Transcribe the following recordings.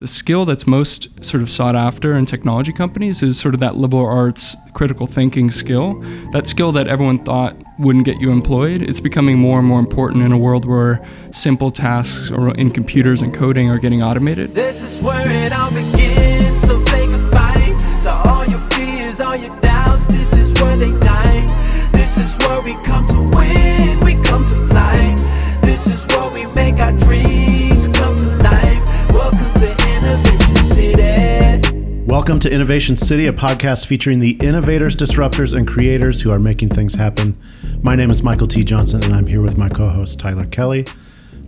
The skill that's most sort of sought after in technology companies is sort of that liberal arts critical thinking skill. That skill that everyone thought wouldn't get you employed. It's becoming more and more important in a world where simple tasks or in computers and coding are getting automated. This is where it all begins, so say goodbye to all your fears, all your doubts. This is where they die. This is where we come to win, we come to fly. This is where we make our dreams come to life. Welcome to Innovation City. Welcome to Innovation City, a podcast featuring the innovators, disruptors, and creators who are making things happen. My name is Michael T. Johnson, and I'm here with my co-host, Tyler Kelly.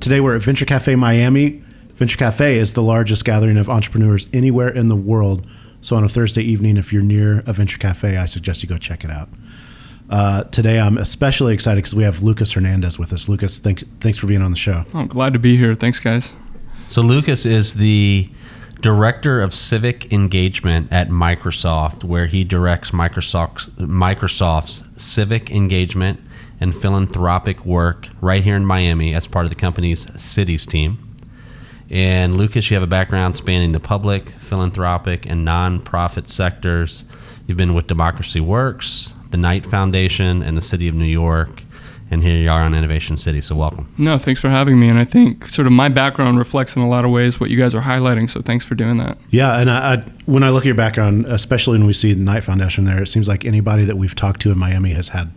Today, we're at Venture Cafe Miami. Venture Cafe is the largest gathering of entrepreneurs anywhere in the world. So on a Thursday evening, if you're near a Venture Cafe, I suggest you go check it out. Today, I'm especially excited because we have Lucas Hernandez with us. Lucas, thanks for being on the show. Oh, glad to be here. Thanks, guys. So Lucas is the director of Civic Engagement at Microsoft, where he directs Microsoft's civic engagement and philanthropic work right here in Miami as part of the company's cities team. And Lucas, you have a background spanning the public, philanthropic, and nonprofit sectors. You've been with Democracy Works, the Knight Foundation, and the City of New York. And here you are on Innovation City, so welcome. No, thanks for having me. And I think sort of my background reflects in a lot of ways what you guys are highlighting, so thanks for doing that. Yeah, and I when I look at your background, especially when we see the Knight Foundation there, it seems like anybody that we've talked to in Miami has had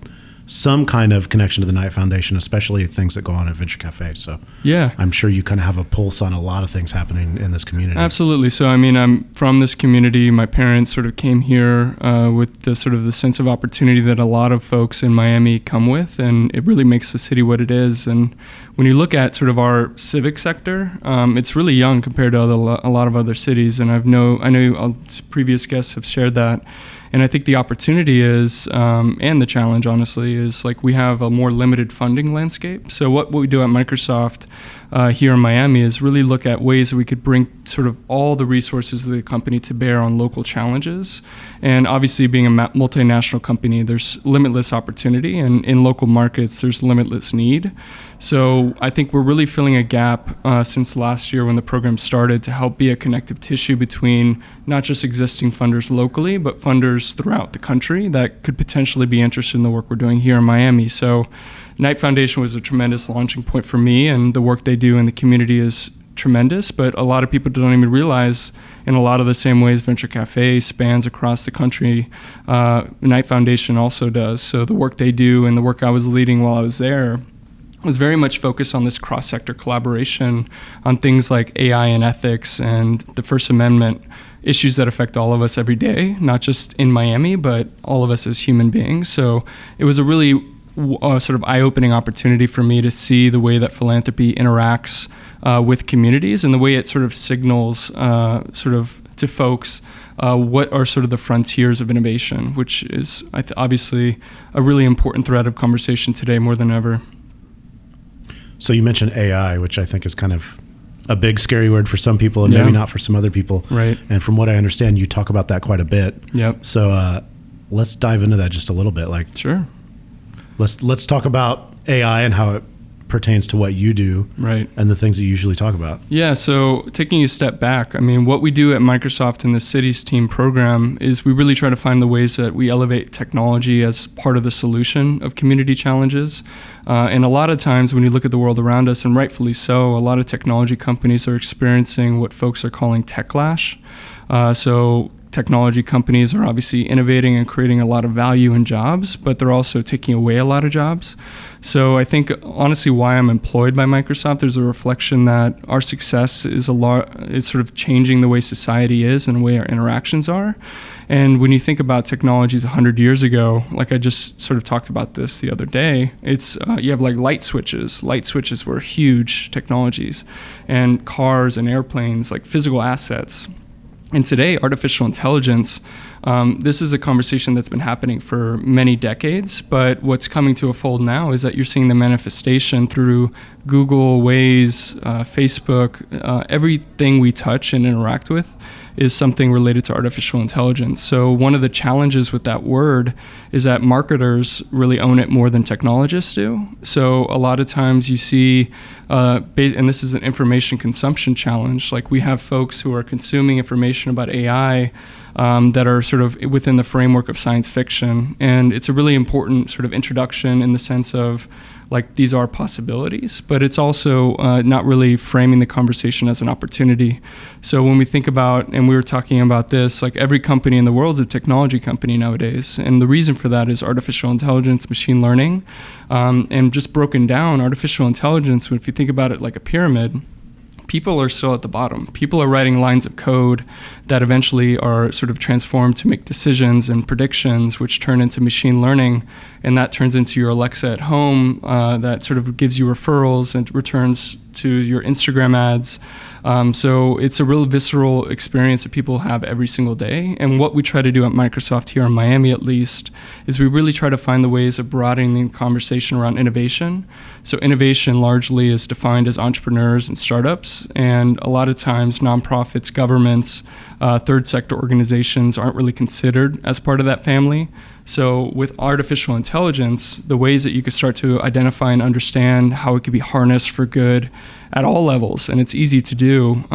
some kind of connection to the Knight Foundation, especially things that go on at Venture Cafe. So yeah, I'm sure you kind of have a pulse on a lot of things happening in this community. Absolutely. So I mean, I'm from this community. My parents sort of came here with the sort of the sense of opportunity that a lot of folks in Miami come with, and it really makes the city what it is. And when you look at sort of our civic sector, it's really young compared to a lot of other cities. And I know previous guests have shared that. And I think the opportunity is, and the challenge, honestly, is like we have a more limited funding landscape. So what we do at Microsoft here in Miami is really look at ways that we could bring sort of all the resources of the company to bear on local challenges. And obviously, being a multinational company, there's limitless opportunity, and in local markets, there's limitless need. So I think we're really filling a gap since last year when the program started to help be a connective tissue between not just existing funders locally, but funders throughout the country that could potentially be interested in the work we're doing here in Miami. So Knight Foundation was a tremendous launching point for me, and the work they do in the community is tremendous, but a lot of people don't even realize in a lot of the same ways Venture Cafe spans across the country, Knight Foundation also does. So the work they do and the work I was leading while I was there was very much focused on this cross-sector collaboration on things like AI and ethics and the First Amendment, issues that affect all of us every day, not just in Miami, but all of us as human beings. So it was a really sort of eye-opening opportunity for me to see the way that philanthropy interacts with communities and the way it sort of signals sort of to folks what are sort of the frontiers of innovation, which is obviously a really important thread of conversation today more than ever. So you mentioned AI, which I think is kind of a big scary word for some people and maybe not for some other people. Right. And from what I understand, you talk about that quite a bit. Yep. So let's dive into that just a little bit. Like, sure. Let's talk about AI and how it pertains to what you do, right, and the things that you usually talk about. Yeah, so taking a step back, I mean, what we do at Microsoft in the Cities Team program is we really try to find the ways that we elevate technology as part of the solution of community challenges. And a lot of times when you look at the world around us, and rightfully so, a lot of technology companies are experiencing what folks are calling techlash. So technology companies are obviously innovating and creating a lot of value and jobs, but they're also taking away a lot of jobs. So I think honestly why I'm employed by Microsoft, there's a reflection that our success is sort of changing the way society is and the way our interactions are. And when you think about technologies 100 years ago, like I just sort of talked about this the other day, it's you have like light switches. Light switches were huge technologies, and cars and airplanes, like physical assets. And today, artificial intelligence, this is a conversation that's been happening for many decades, but what's coming to a fold now is that you're seeing the manifestation through Google, Waze, Facebook, everything we touch and interact with is something related to artificial intelligence. So one of the challenges with that word is that marketers really own it more than technologists do. So a lot of times you see, and this is an information consumption challenge, like we have folks who are consuming information about AI that are sort of within the framework of science fiction. And it's a really important sort of introduction in the sense of, like, these are possibilities, but it's also not really framing the conversation as an opportunity. So when we think about, and we were talking about this, like every company in the world is a technology company nowadays. And the reason for that is artificial intelligence, machine learning, and just broken down, artificial intelligence, if you think about it like a pyramid, people are still at the bottom. People are writing lines of code that eventually are sort of transformed to make decisions and predictions, which turn into machine learning. And that turns into your Alexa at home that sort of gives you referrals and returns to your Instagram ads. So it's a real visceral experience that people have every single day. And what we try to do at Microsoft here in Miami, at least, is we really try to find the ways of broadening the conversation around innovation. So innovation largely is defined as entrepreneurs and startups. And a lot of times nonprofits, governments, third sector organizations aren't really considered as part of that family. So with artificial intelligence, the ways that you could start to identify and understand how it could be harnessed for good at all levels, and it's easy to do,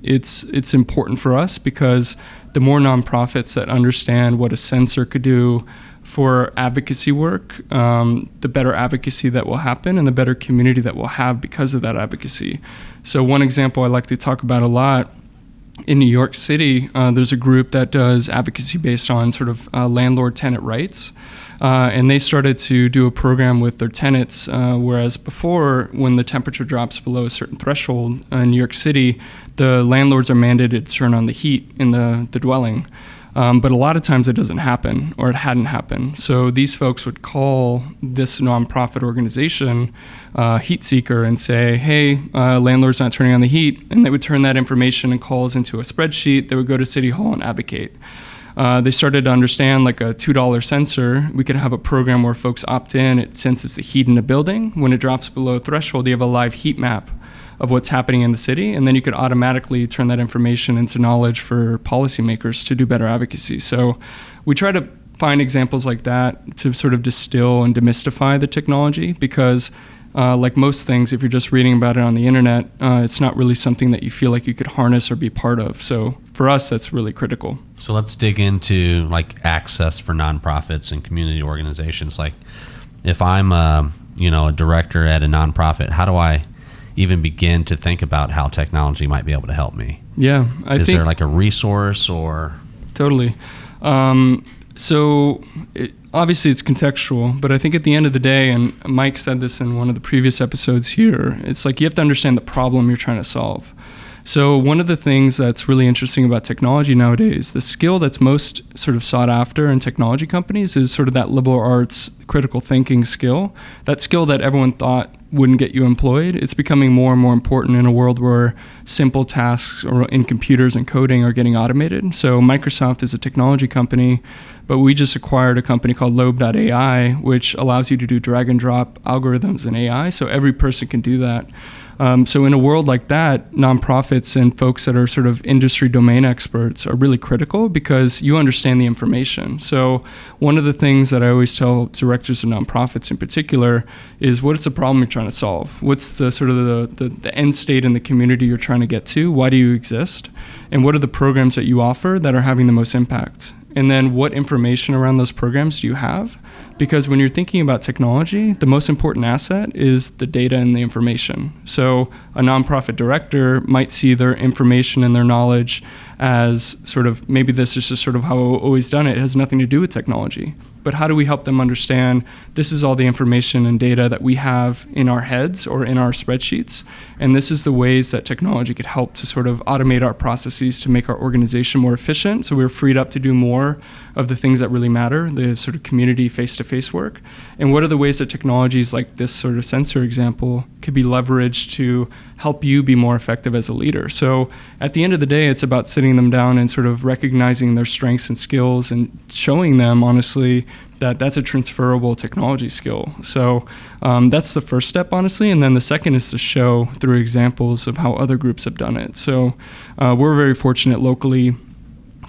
it's important for us because the more nonprofits that understand what a sensor could do for advocacy work, the better advocacy that will happen and the better community that we'll have because of that advocacy. So one example I like to talk about a lot, in New York City, there's a group that does advocacy based on sort of landlord-tenant rights. And they started to do a program with their tenants, whereas before, when the temperature drops below a certain threshold in New York City, the landlords are mandated to turn on the heat in the dwelling. But a lot of times it doesn't happen, or it hadn't happened. So these folks would call this nonprofit organization Heat Seeker and say, hey, landlord's not turning on the heat. And they would turn that information and calls into a spreadsheet. They would go to City Hall and advocate. They started to understand, like a $2 sensor, we could have a program where folks opt in, it senses the heat in a building. When it drops below a threshold, you have a live heat map of what's happening in the city, and then you could automatically turn that information into knowledge for policymakers to do better advocacy. So we try to find examples like that to sort of distill and demystify the technology, because like most things, if you're just reading about it on the internet, it's not really something that you feel like you could harness or be part of. So for us, that's really critical. So let's dig into like access for nonprofits and community organizations. Like if I'm a director at a nonprofit, how do I even begin to think about how technology might be able to help me? Yeah. Is there like a resource or? Totally. Obviously it's contextual, but I think at the end of the day, and Mike said this in one of the previous episodes here, it's like you have to understand the problem you're trying to solve. So one of the things that's really interesting about technology nowadays, the skill that's most sort of sought after in technology companies is sort of that liberal arts critical thinking skill, that skill that everyone thought wouldn't get you employed. It's becoming more and more important in a world where simple tasks or in computers and coding are getting automated. So Microsoft is a technology company, but we just acquired a company called Lobe.ai, which allows you to do drag and drop algorithms in AI. So every person can do that. So in a world like that, nonprofits and folks that are sort of industry domain experts are really critical because you understand the information. So one of the things that I always tell directors of nonprofits in particular is, what is the problem you're trying to solve? What's the sort of the end state in the community you're trying to get to? Why do you exist? And what are the programs that you offer that are having the most impact? And then what information around those programs do you have? Because when you're thinking about technology, the most important asset is the data and the information. So a nonprofit director might see their information and their knowledge as sort of, maybe this is just sort of how I've always done it. It has nothing to do with technology. But how do we help them understand this is all the information and data that we have in our heads or in our spreadsheets, and this is the ways that technology could help to sort of automate our processes to make our organization more efficient, so we're freed up to do more of the things that really matter, the sort of community face-to-face work. And what are the ways that technologies like this sort of sensor example could be leveraged to help you be more effective as a leader? So at the end of the day, it's about sitting sitting them down and sort of recognizing their strengths and skills and showing them, honestly, that that's a transferable technology skill. So that's the first step, honestly. And then the second is to show through examples of how other groups have done it. So we're very fortunate locally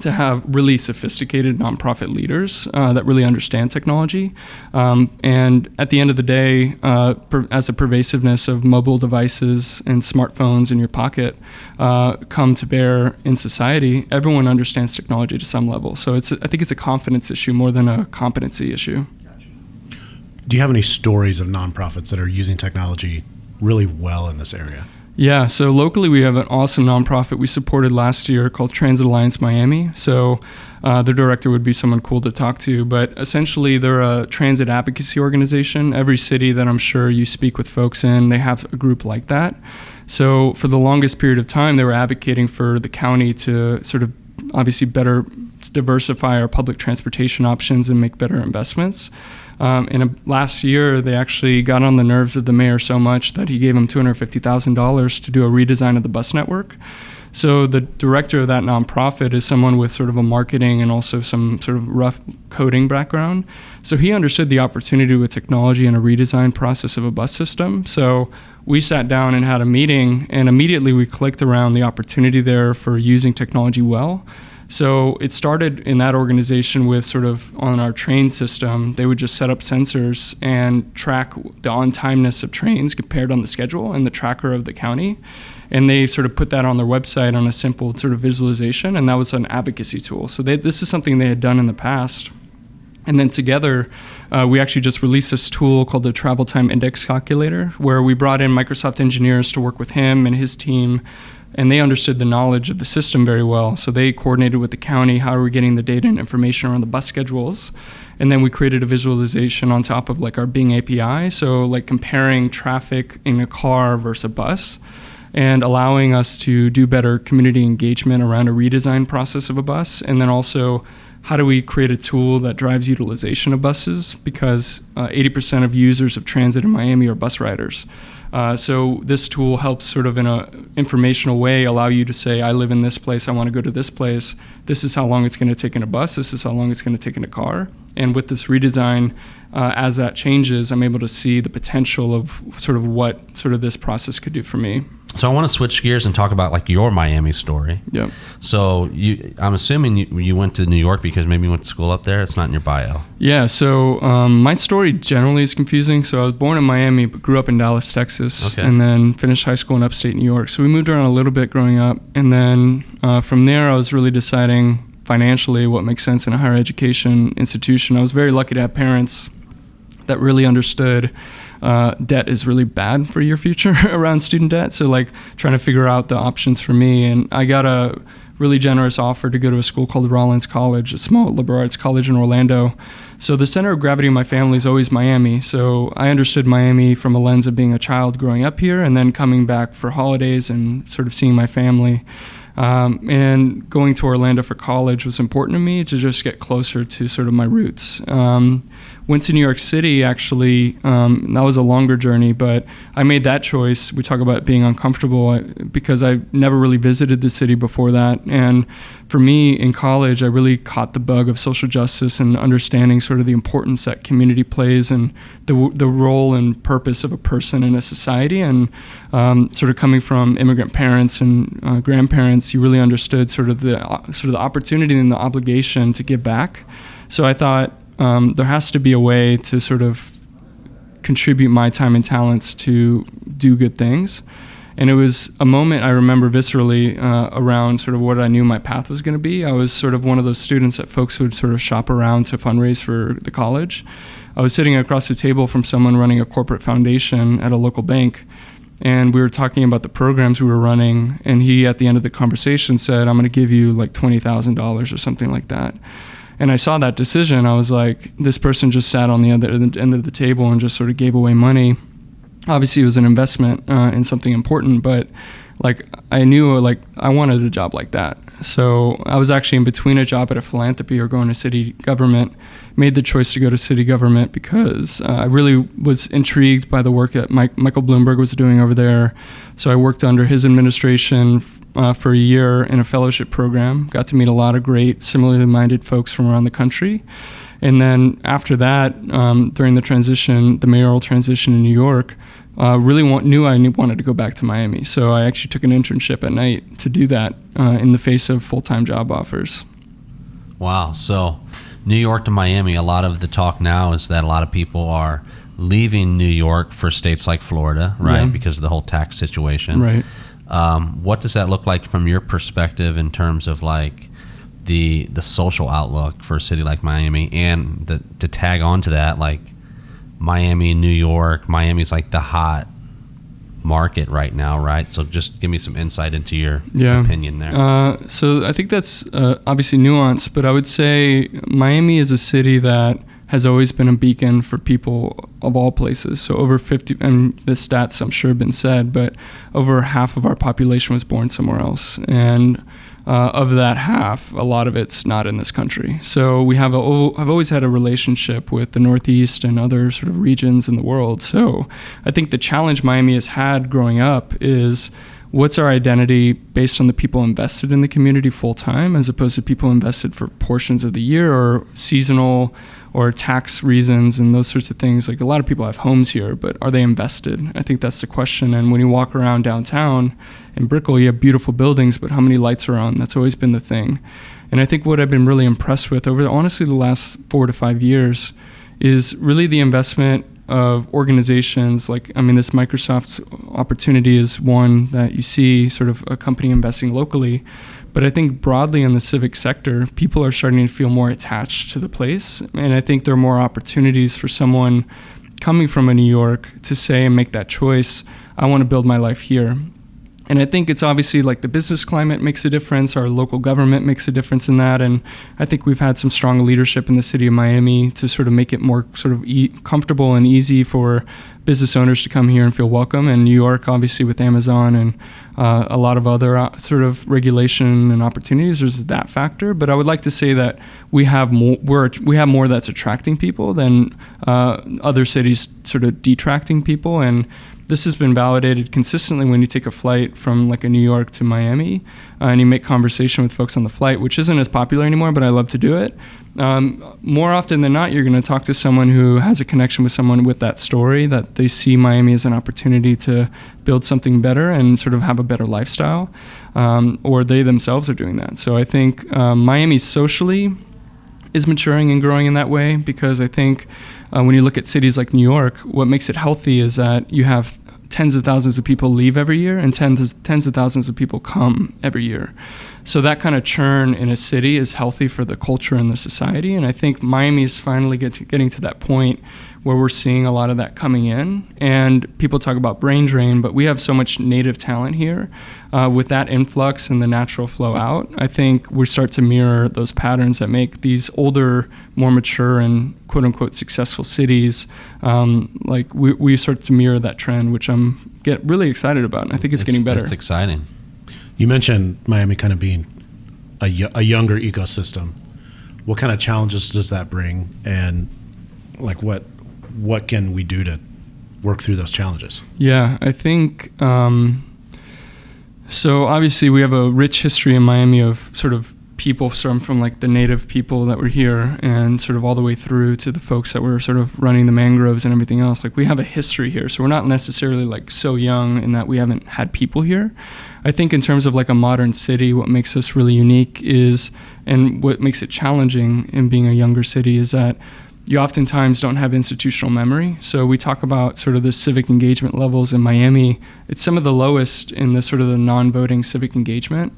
to have really sophisticated nonprofit leaders that really understand technology. And at the end of the day, as the pervasiveness of mobile devices and smartphones in your pocket come to bear in society, everyone understands technology to some level. So I think it's a confidence issue more than a competency issue. Do you have any stories of nonprofits that are using technology really well in this area? Yeah, so locally we have an awesome nonprofit we supported last year called Transit Alliance Miami. So the director would be someone cool to talk to, but essentially they're a transit advocacy organization. Every city that I'm sure you speak with folks in, they have a group like that. So for the longest period of time, they were advocating for the county to sort of obviously better diversify our public transportation options and make better investments. Last year, they actually got on the nerves of the mayor so much that he gave him $250,000 to do a redesign of the bus network. So the director of that nonprofit is someone with sort of a marketing and also some sort of rough coding background. So he understood the opportunity with technology and a redesign process of a bus system. So we sat down and had a meeting, and immediately we clicked around the opportunity there for using technology well. So it started in that organization with sort of on our train system, they would just set up sensors and track the on-timeness of trains compared on the schedule and the tracker of the county. And they sort of put that on their website on a simple sort of visualization, and that was an advocacy tool. So this is something they had done in the past. And then together, we actually just released this tool called the Travel Time Index Calculator, where we brought in Microsoft engineers to work with him and his team, and they understood the knowledge of the system very well. So they coordinated with the county, how are we getting the data and information around the bus schedules? And then we created a visualization on top of like our Bing API, so like comparing traffic in a car versus a bus, and allowing us to do better community engagement around a redesign process of a bus. And then also, how do we create a tool that drives utilization of buses? Because 80% of users of transit in Miami are bus riders. So this tool helps sort of in an informational way allow you to say, I live in this place, I want to go to this place. This is how long it's going to take in a bus. This is how long it's going to take in a car. And with this redesign, as that changes, I'm able to see the potential of sort of what sort of this process could do for me. So I want to switch gears and talk about like your Miami story. Yeah. So I'm assuming you went to New York because maybe you went to school up there. It's not in your bio. Yeah. So my story generally is confusing. So I was born in Miami, but grew up in Dallas, Texas, and then finished high school in upstate New York. So we moved around a little bit growing up, and then from there I was really deciding financially what makes sense in a higher education institution. I was very lucky to have parents that really understood debt is really bad for your future around student debt. So like trying to figure out the options for me. And I got a really generous offer to go to a school called Rollins College, a small liberal arts college in Orlando. So the center of gravity of my family is always Miami. So I understood Miami from a lens of being a child growing up here and then coming back for holidays and sort of seeing my family. And going to Orlando for college was important to me to just get closer to sort of my roots. Went to New York City, actually. That was a longer journey, but I made that choice. We talk about being uncomfortable because I never really visited the city before that. And for me, in college, I really caught the bug of social justice and understanding sort of the importance that community plays and the role and purpose of a person in a society. And sort of coming from immigrant parents and grandparents, you really understood sort of the opportunity and the obligation to give back. So I thought, there has to be a way to sort of contribute my time and talents to do good things. And it was a moment I remember viscerally around sort of what I knew my path was going to be. I was sort of one of those students that folks would sort of shop around to fundraise for the college. I was sitting across the table from someone running a corporate foundation at a local bank, and we were talking about the programs we were running, and he, at the end of the conversation, said, I'm going to give you like $20,000 or something like that. And I saw that decision. I was like, this person just sat on the other end of the table and just sort of gave away money. Obviously, it was an investment in something important, but like I knew like I wanted a job like that. So I was actually in between a job at a philanthropy or going to city government. Made the choice to go to city government because I really was intrigued by the work that Michael Bloomberg was doing over there. So I worked under his administration for a year in a fellowship program. Got to meet a lot of great, similarly minded folks from around the country. And then after that, during the mayoral transition in New York, really knew I wanted to go back to Miami. So I actually took an internship at night to do that in the face of full-time job offers. Wow. So New York to Miami, a lot of the talk now is that a lot of people are leaving New York for states like Florida, right? Yeah. Because of the whole tax situation. Right. What does that look like from your perspective in terms of like the social outlook for a city like Miami, and to tag on to that, like Miami, New York? Miami's like the hot market right now, right? So just give me some insight into your opinion there. So I think that's obviously nuanced, but I would say Miami is a city that has always been a beacon for people of all places. So over 50, and the stats I'm sure have been said, but over half of our population was born somewhere else. And of that half, a lot of it's not in this country. So I've always had a relationship with the Northeast and other sort of regions in the world. So I think the challenge Miami has had growing up is, what's our identity based on the people invested in the community full time, as opposed to people invested for portions of the year or seasonal or tax reasons and those sorts of things. Like, a lot of people have homes here, but are they invested? I think that's the question. And when you walk around downtown in Brickell, you have beautiful buildings, but how many lights are on? That's always been the thing. And I think what I've been really impressed with over, honestly, the last 4 to 5 years is really the investment of organizations. Like, I mean, this Microsoft opportunity is one that you see, sort of a company investing locally. But I think broadly in the civic sector, people are starting to feel more attached to the place. And I think there are more opportunities for someone coming from New York to say and make that choice, I want to build my life here. And I think it's obviously like the business climate makes a difference, our local government makes a difference in that. And I think we've had some strong leadership in the city of Miami to sort of make it more sort of comfortable and easy for business owners to come here and feel welcome. And New York, obviously, with Amazon and a lot of other sort of regulation and opportunities, there's that factor. But I would like to say that we have more that's attracting people than other cities sort of detracting people. And this has been validated consistently when you take a flight from like a New York to Miami and you make conversation with folks on the flight, which isn't as popular anymore, but I love to do it. More often than not, you're going to talk to someone who has a connection with someone with that story, that they see Miami as an opportunity to build something better and sort of have a better lifestyle, or they themselves are doing that. So I think Miami socially is maturing and growing in that way, because I think when you look at cities like New York, what makes it healthy is that you have tens of thousands of people leave every year and tens of thousands of people come every year. So that kind of churn in a city is healthy for the culture and the society. And I think Miami is finally getting to that point where we're seeing a lot of that coming in. And people talk about brain drain, but we have so much native talent here. With that influx and the natural flow out, I think we start to mirror those patterns that make these older, more mature and quote-unquote successful cities, like we start to mirror that trend, which I'm really excited about. And I think it's getting better. It's exciting. You mentioned Miami kind of being a younger ecosystem. What kind of challenges does that bring? And like what can we do to work through those challenges? Yeah, I think, so obviously we have a rich history in Miami of sort of people from like the native people that were here and sort of all the way through to the folks that were sort of running the mangroves and everything else. Like, we have a history here. So we're not necessarily like so young in that we haven't had people here. I think in terms of like a modern city, what makes us really unique is, and what makes it challenging in being a younger city, is that you oftentimes don't have institutional memory. So we talk about sort of the civic engagement levels in Miami. It's some of the lowest in the sort of the non-voting civic engagement,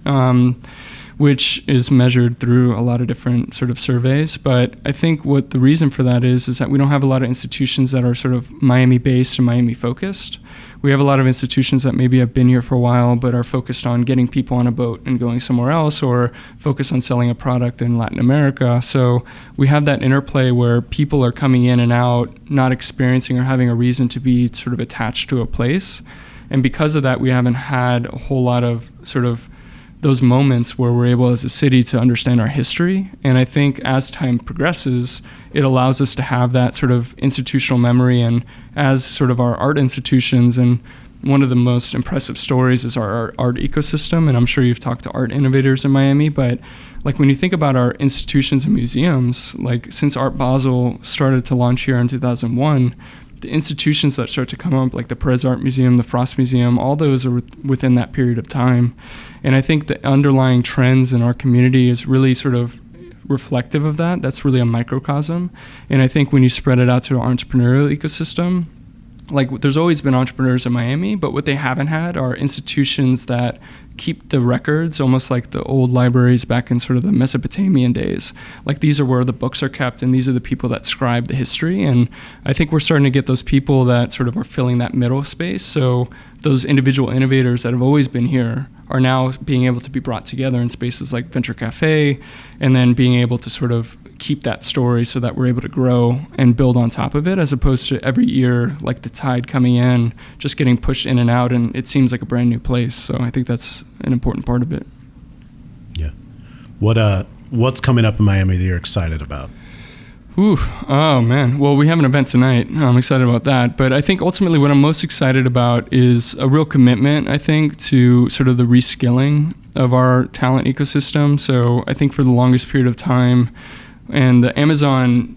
which is measured through a lot of different sort of surveys. But I think what the reason for that is that we don't have a lot of institutions that are sort of Miami-based and Miami-focused. We have a lot of institutions that maybe have been here for a while but are focused on getting people on a boat and going somewhere else, or focused on selling a product in Latin America. So we have that interplay where people are coming in and out, not experiencing or having a reason to be sort of attached to a place. And because of that, we haven't had a whole lot of sort of those moments where we're able as a city to understand our history. And I think as time progresses, it allows us to have that sort of institutional memory. And as sort of our art institutions and one of the most impressive stories is our art ecosystem, and I'm sure you've talked to art innovators in Miami, but like when you think about our institutions and museums, like since Art Basel started to launch here in 2001, the institutions that start to come up, like the Perez Art Museum, the Frost Museum, all those are within that period of time. And I think the underlying trends in our community is really sort of reflective of that. That's really a microcosm. And I think when you spread it out to our entrepreneurial ecosystem, like there's always been entrepreneurs in Miami, but what they haven't had are institutions that keep the records, almost like the old libraries back in sort of the Mesopotamian days. Like these are where the books are kept, and these are the people that scribe the history. And I think we're starting to get those people that sort of are filling that middle space. So those individual innovators that have always been here are now being able to be brought together in spaces like Venture Cafe, and then being able to sort of keep that story so that we're able to grow and build on top of it, as opposed to every year, like the tide coming in, just getting pushed in and out, and it seems like a brand new place. So I think that's an important part of it. Yeah. What's coming up in Miami that you're excited about? Ooh, oh man. Well, we have an event tonight. I'm excited about that. But I think ultimately what I'm most excited about is a real commitment, I think, to sort of the reskilling of our talent ecosystem. So I think for the longest period of time, and the Amazon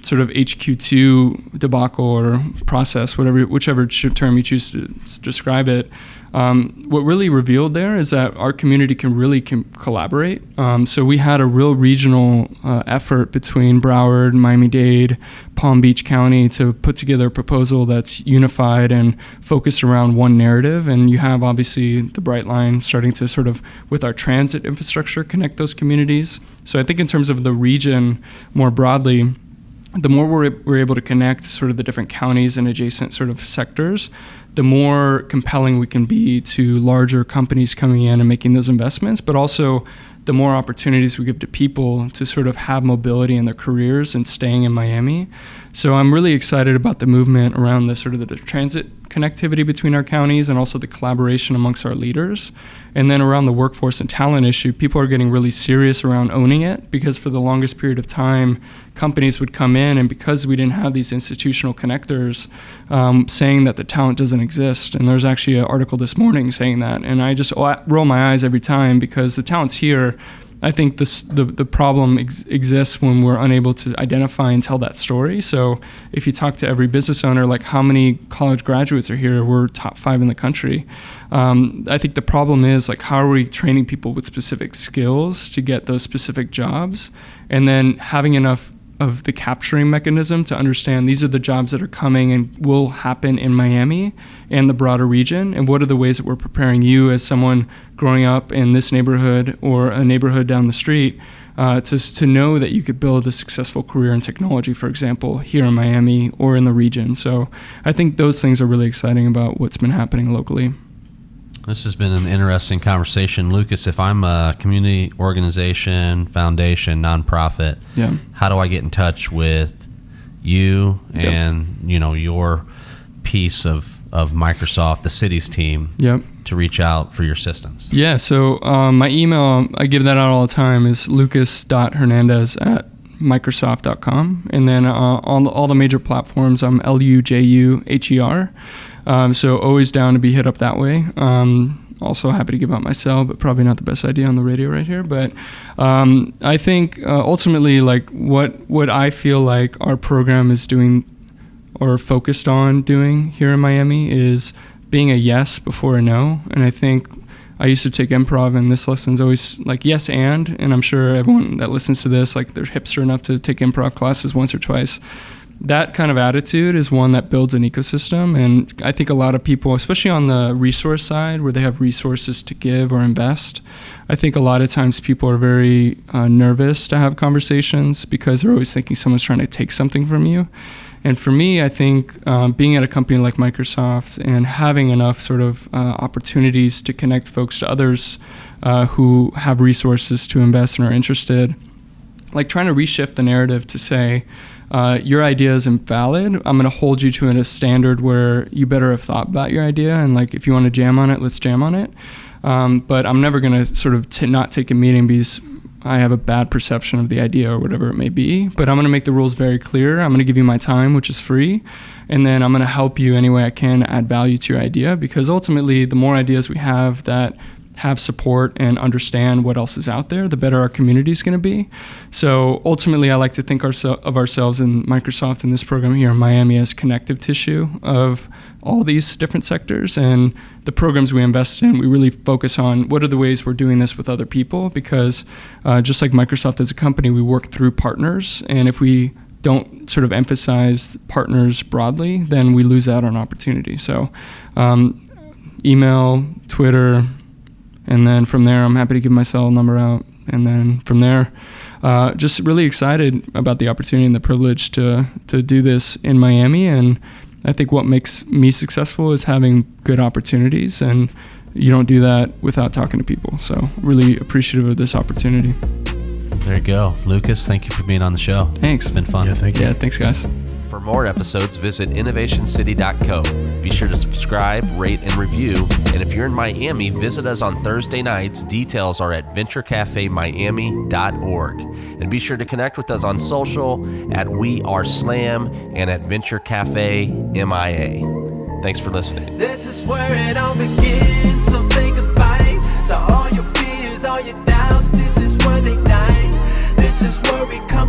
sort of HQ2 debacle or process, whichever term you choose to describe it, what really revealed there is that our community can really collaborate. So we had a real regional effort between Broward, Miami-Dade, Palm Beach County to put together a proposal that's unified and focused around one narrative. And you have obviously the Bright Line starting to sort of, with our transit infrastructure, connect those communities. So I think in terms of the region more broadly, the more we're able to connect sort of the different counties and adjacent sort of sectors, the more compelling we can be to larger companies coming in and making those investments, but also the more opportunities we give to people to sort of have mobility in their careers and staying in Miami. So I'm really excited about the movement around the sort of the transit connectivity between our counties and also the collaboration amongst our leaders. And then around the workforce and talent issue, people are getting really serious around owning it, because for the longest period of time, companies would come in, and because we didn't have these institutional connectors, saying that the talent doesn't exist. And there's actually an article this morning saying that. And I just roll my eyes every time, because the talent's here. I think the problem exists when we're unable to identify and tell that story. So if you talk to every business owner, like how many college graduates are here, we're top 5 in the country. I think the problem is, like, how are we training people with specific skills to get those specific jobs, and then having enough of the capturing mechanism to understand these are the jobs that are coming and will happen in Miami and the broader region, and what are the ways that we're preparing you as someone growing up in this neighborhood or a neighborhood down the street to know that you could build a successful career in technology, for example, here in Miami or in the region. So I think those things are really exciting about what's been happening locally. This has been an interesting conversation. Lucas, if I'm a community organization, foundation, nonprofit, how do I get in touch with you and your piece of Microsoft, the city's team, to reach out for your assistance? Yeah, so my email, I give that out all the time, is lucas.hernndez@microsoft.com. And then on all the major platforms, I'm LUJUHER. So always down to be hit up that way. Also happy to give out my cell, but probably not the best idea on the radio right here. But I think ultimately, like what I feel like our program is doing or focused on doing here in Miami is being a yes before a no. And I think I used to take improv, and this lesson's always like yes and I'm sure everyone that listens to this, like they're hipster enough to take improv classes once or twice. That kind of attitude is one that builds an ecosystem. And I think a lot of people, especially on the resource side where they have resources to give or invest, I think a lot of times people are very nervous to have conversations because they're always thinking someone's trying to take something from you. And for me, I think being at a company like Microsoft and having enough sort of opportunities to connect folks to others who have resources to invest and are interested, like trying to reshift the narrative to say, your idea isn't valid. I'm going to hold you to a standard where you better have thought about your idea. And like, if you want to jam on it, let's jam on it. But I'm never going to sort of not take a meeting because I have a bad perception of the idea or whatever it may be, but I'm going to make the rules very clear. I'm going to give you my time, which is free, and then I'm going to help you any way I can add value to your idea, because ultimately the more ideas we have that have support and understand what else is out there, the better our community is going to be. So ultimately, I like to think of ourselves in Microsoft in this program here in Miami as connective tissue of all these different sectors. And the programs we invest in, we really focus on what are the ways we're doing this with other people, because just like Microsoft as a company, we work through partners. And if we don't sort of emphasize partners broadly, then we lose out on opportunity. So email, Twitter, and then from there, I'm happy to give my cell number out. And then from there, just really excited about the opportunity and the privilege to do this in Miami. And I think what makes me successful is having good opportunities. And you don't do that without talking to people. So really appreciative of this opportunity. There you go. Lucas, thank you for being on the show. Thanks. It's been fun. Yeah, thank you. Yeah, thanks, guys. For more episodes, visit innovationcity.co. Be sure to subscribe, rate, and review. And if you're in Miami, visit us on Thursday nights. Details are at venturecafemiami.org. And be sure to connect with us on social at We Are Slam and at Venture Cafe MIA. Thanks for listening. This is where it all begins, so say goodbye to all your fears, all your doubts. This is where they die. This is where we come